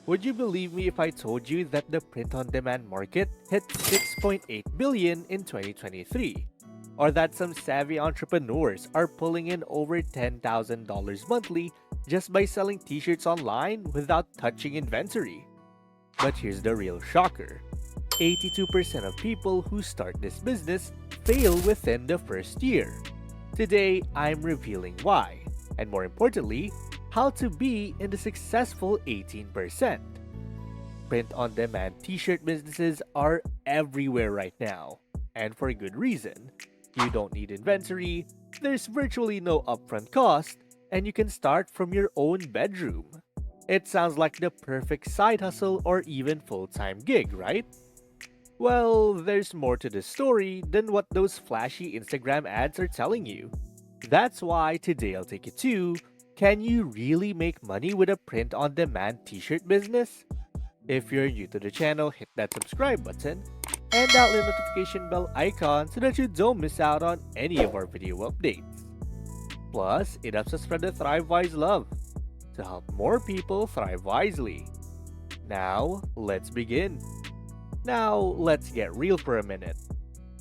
Would you believe me if I told you that the print-on-demand market hit 6.8 billion in 2023? Or that some savvy entrepreneurs are pulling in over $10,000 monthly just by selling t-shirts online without touching inventory? But here's the real shocker. 82% of people who start this business fail within the first year. Today, I'm revealing why, and more importantly, how to be in the successful 18%. Print-on-demand t-shirt businesses are everywhere right now, and for good reason. You don't need inventory, there's virtually no upfront cost, and you can start from your own bedroom. It sounds like the perfect side hustle or even full-time gig, right? Well, there's more to the story than what those flashy Instagram ads are telling you. That's why today I'll take you to, can you really make money with a print-on-demand t-shirt business? If you're new to the channel, hit that subscribe button and that little notification bell icon so that you don't miss out on any of our video updates. Plus, it helps us spread the Thrive Wise love to help more people thrive wisely. Now, let's begin. Now, let's get real for a minute.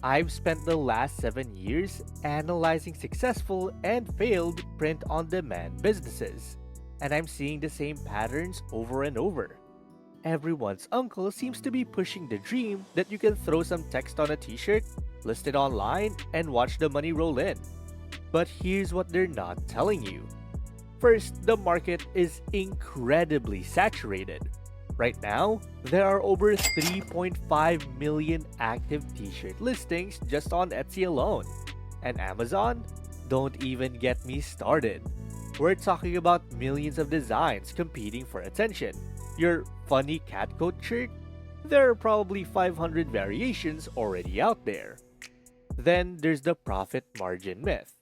I've spent the last 7 years analyzing successful and failed print-on-demand businesses, and I'm seeing the same patterns over and over. Everyone's uncle seems to be pushing the dream that you can throw some text on a t-shirt, list it online, and watch the money roll in. But here's what they're not telling you. First, the market is incredibly saturated. Right now, there are over 3.5 million active t-shirt listings just on Etsy alone. And Amazon? Don't even get me started. We're talking about millions of designs competing for attention. Your funny cat coat shirt? There are probably 500 variations already out there. Then there's the profit margin myth.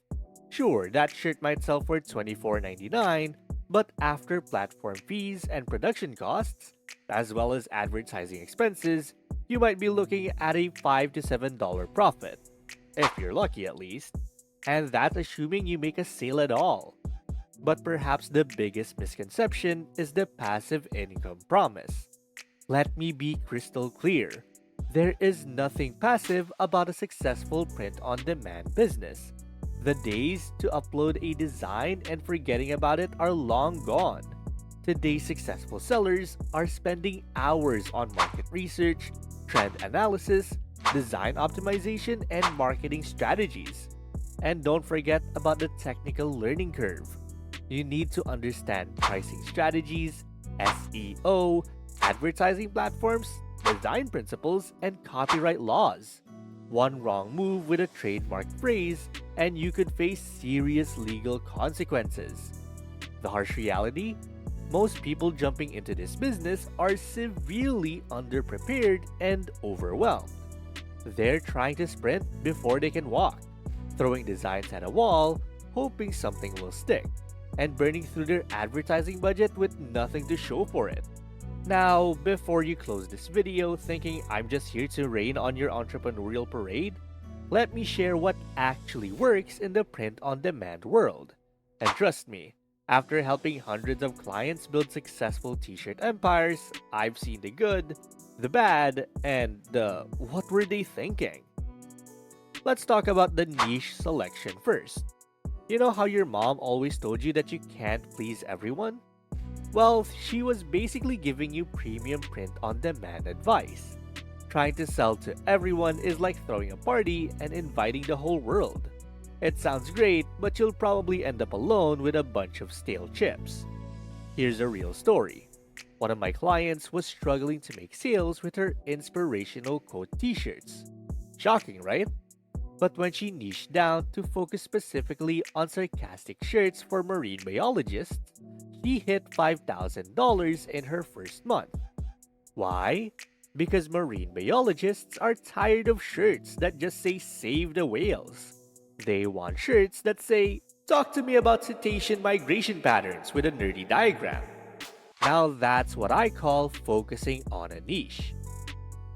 Sure, that shirt might sell for $24.99, but after platform fees and production costs, as well as advertising expenses, you might be looking at a $5 to $7 profit, if you're lucky at least, and that's assuming you make a sale at all. But perhaps the biggest misconception is the passive income promise. Let me be crystal clear. There is nothing passive about a successful print-on-demand business. The days to upload a design and forgetting about it are long gone. Today's successful sellers are spending hours on market research, trend analysis, design optimization, and marketing strategies. And don't forget about the technical learning curve. You need to understand pricing strategies, SEO, advertising platforms, design principles, and copyright laws. One wrong move with a trademark phrase, and you could face serious legal consequences. The harsh reality? Most people jumping into this business are severely underprepared and overwhelmed. They're trying to sprint before they can walk, throwing designs at a wall, hoping something will stick, and burning through their advertising budget with nothing to show for it. Now, before you close this video thinking I'm just here to rain on your entrepreneurial parade, let me share what actually works in the print-on-demand world. And trust me, after helping hundreds of clients build successful t-shirt empires, I've seen the good, the bad, and the what were they thinking? Let's talk about the niche selection first. You know how your mom always told you that you can't please everyone? Well, she was basically giving you premium print-on-demand advice. Trying to sell to everyone is like throwing a party and inviting the whole world. It sounds great, but you'll probably end up alone with a bunch of stale chips. Here's a real story. One of my clients was struggling to make sales with her inspirational quote t-shirts. Shocking, right? But when she niched down to focus specifically on sarcastic shirts for marine biologists, she hit $5,000 in her first month. Why? Because marine biologists are tired of shirts that just say "Save the whales." They want shirts that say, "Talk to me about cetacean migration patterns" with a nerdy diagram. Now that's what I call focusing on a niche.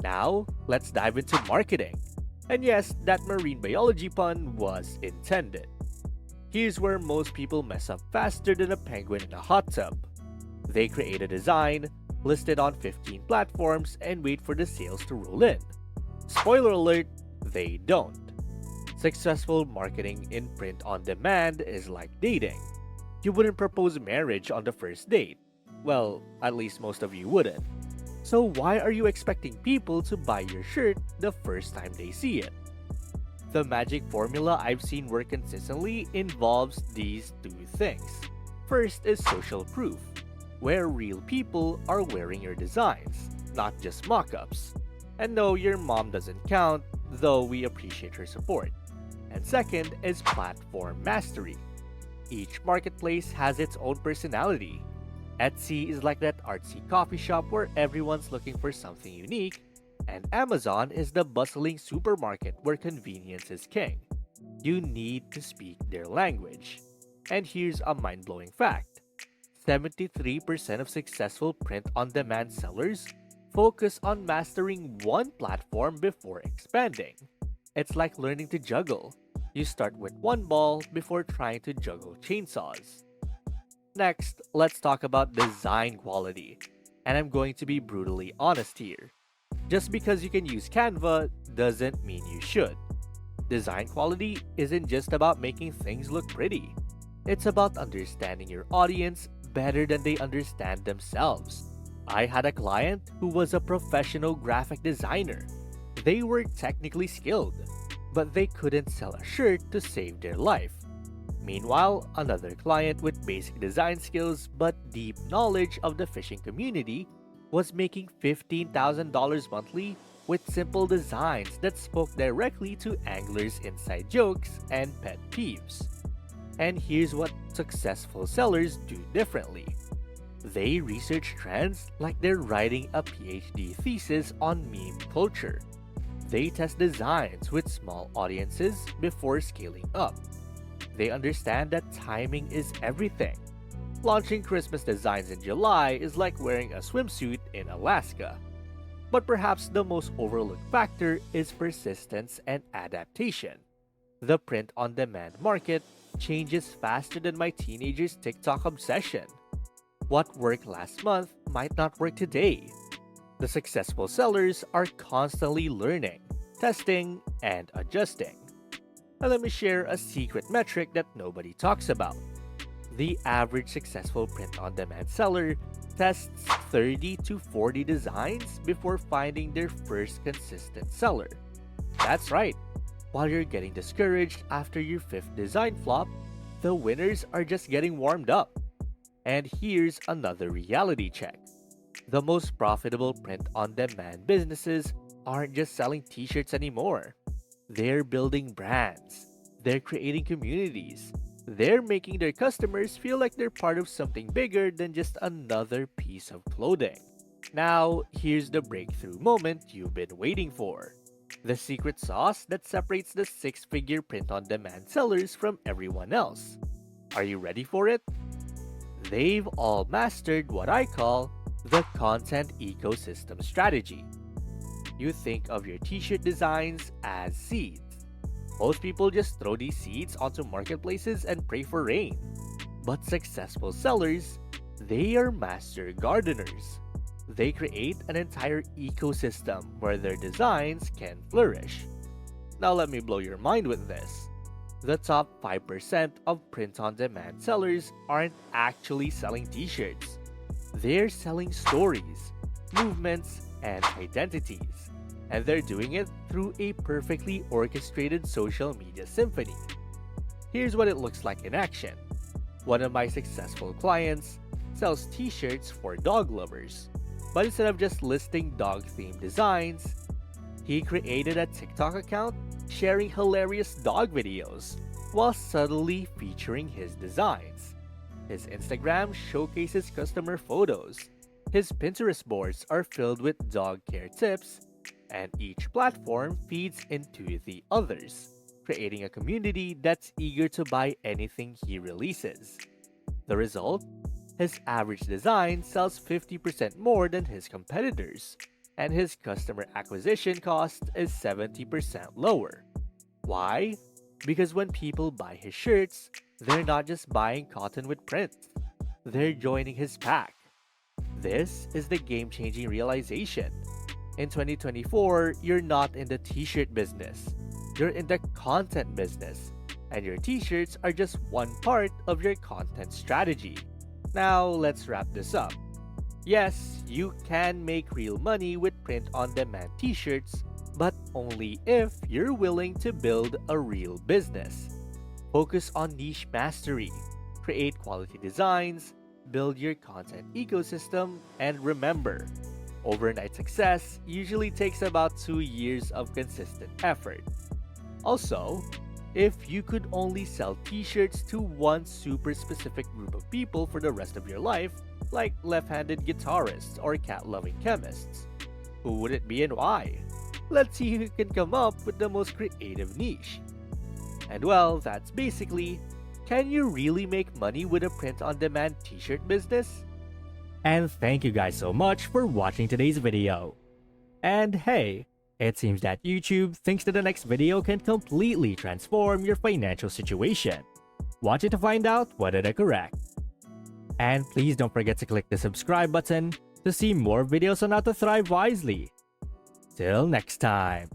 Now, let's dive into marketing. And yes, that marine biology pun was intended. Here's where most people mess up faster than a penguin in a hot tub. They create a design, list it on 15 platforms, and wait for the sales to roll in. Spoiler alert, they don't. Successful marketing in print on demand is like dating. You wouldn't propose marriage on the first date. Well, at least most of you wouldn't. So why are you expecting people to buy your shirt the first time they see it? The magic formula I've seen work consistently involves these two things. First is social proof, where real people are wearing your designs, not just mock-ups. And no, your mom doesn't count, though we appreciate her support. And second is platform mastery. Each marketplace has its own personality. Etsy is like that artsy coffee shop where everyone's looking for something unique, and Amazon is the bustling supermarket where convenience is king. You need to speak their language. And here's a mind-blowing fact. 73% of successful print-on-demand sellers focus on mastering one platform before expanding. It's like learning to juggle. You start with one ball before trying to juggle chainsaws. Next, let's talk about design quality. And I'm going to be brutally honest here. Just because you can use Canva doesn't mean you should. Design quality isn't just about making things look pretty. It's about understanding your audience better than they understand themselves. I had a client who was a professional graphic designer. They were technically skilled, but they couldn't sell a shirt to save their life. Meanwhile, another client with basic design skills but deep knowledge of the fishing community was making $15,000 monthly with simple designs that spoke directly to anglers' inside jokes and pet peeves. And here's what successful sellers do differently. They research trends like they're writing a PhD thesis on meme culture. They test designs with small audiences before scaling up. They understand that timing is everything. Launching Christmas designs in July is like wearing a swimsuit in Alaska. But perhaps the most overlooked factor is persistence and adaptation. The print-on-demand market changes faster than my teenager's TikTok obsession. What worked last month might not work today. The successful sellers are constantly learning, testing, and adjusting. Now let me share a secret metric that nobody talks about. The average successful print-on-demand seller tests 30 to 40 designs before finding their first consistent seller. That's right. While you're getting discouraged after your fifth design flop, the winners are just getting warmed up. And here's another reality check. The most profitable print-on-demand businesses aren't just selling t-shirts anymore. They're building brands. They're creating communities. They're making their customers feel like they're part of something bigger than just another piece of clothing. Now, here's the breakthrough moment you've been waiting for. The secret sauce that separates the six-figure print-on-demand sellers from everyone else. Are you ready for it? They've all mastered what I call the content ecosystem strategy. You think of your t-shirt designs as seeds. Most people just throw these seeds onto marketplaces and pray for rain. But successful sellers, they are master gardeners. They create an entire ecosystem where their designs can flourish. Now let me blow your mind with this. The top 5% of print-on-demand sellers aren't actually selling t-shirts. They're selling stories, movements, and identities. And they're doing it through a perfectly orchestrated social media symphony. Here's what it looks like in action. One of my successful clients sells t-shirts for dog lovers. But instead of just listing dog-themed designs, he created a TikTok account sharing hilarious dog videos while subtly featuring his designs. His Instagram showcases customer photos. His Pinterest boards are filled with dog care tips, and each platform feeds into the others, creating a community that's eager to buy anything he releases. The result? His average design sells 50% more than his competitors, and his customer acquisition cost is 70% lower. Why? Because when people buy his shirts, they're not just buying cotton with prints. They're joining his pack. this is the game-changing realization. In 2024, you're not in the t-shirt business. You're in the content business. And your t-shirts are just one part of your content strategy. Now, let's wrap this up. Yes, you can make real money with print-on-demand t-shirts, but only if you're willing to build a real business. Focus on niche mastery, create quality designs, build your content ecosystem, and remember, overnight success usually takes about 2 years of consistent effort. Also, if you could only sell t-shirts to one super specific group of people for the rest of your life, like left-handed guitarists or cat-loving chemists, who would it be and why? Let's see who can come up with the most creative niche. And well, that's basically, can you really make money with a print-on-demand t-shirt business? And thank you guys so much for watching today's video. And hey, it seems that YouTube thinks that the next video can completely transform your financial situation. Watch it to find out whether they're correct. And please don't forget to click the subscribe button to see more videos on how to thrive wisely. Till next time.